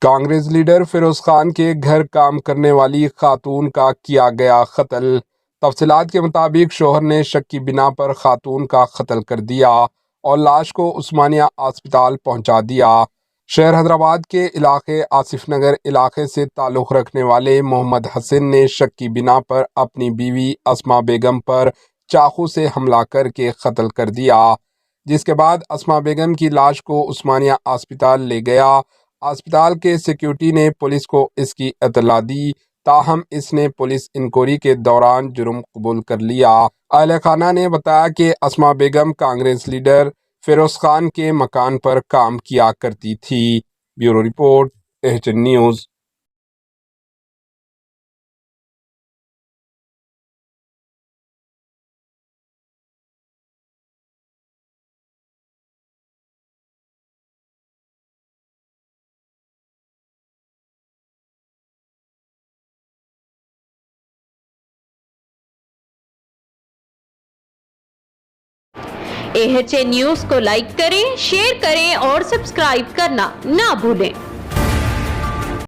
Congress leader Feroz Khan کے گھر کام کرنے والی خاتون کا کیا گیا قتل۔ تفصیلات کے مطابق شوہر نے شک کی بنا پر خاتون کا قتل کر دیا اور لاش کو عثمانیہ اسپتال پہنچا دیا۔ شہر حیدرآباد کے علاقے آصف نگر علاقے سے تعلق رکھنے والے محمد حسن نے شک کی بنا پر اپنی بیوی اسما بیگم پر چاقو سے حملہ کر کے قتل کر دیا، جس کے بعد اسما بیگم کی لاش کو عثمانیہ اسپتال لے گیا۔ اسپتال کے سیکیورٹی نے پولیس کو اس کی اطلاع دی، تاہم اس نے پولیس انکوائری کے دوران جرم قبول کر لیا۔ اہل خانہ نے بتایا کہ اسما بیگم کانگریس لیڈر فیروز خان کے مکان پر کام کیا کرتی تھی۔ Bureau report, AHN news. AHN news کو لائک کریں، شیئر کریں اور سبسکرائب کرنا نہ بھولیں۔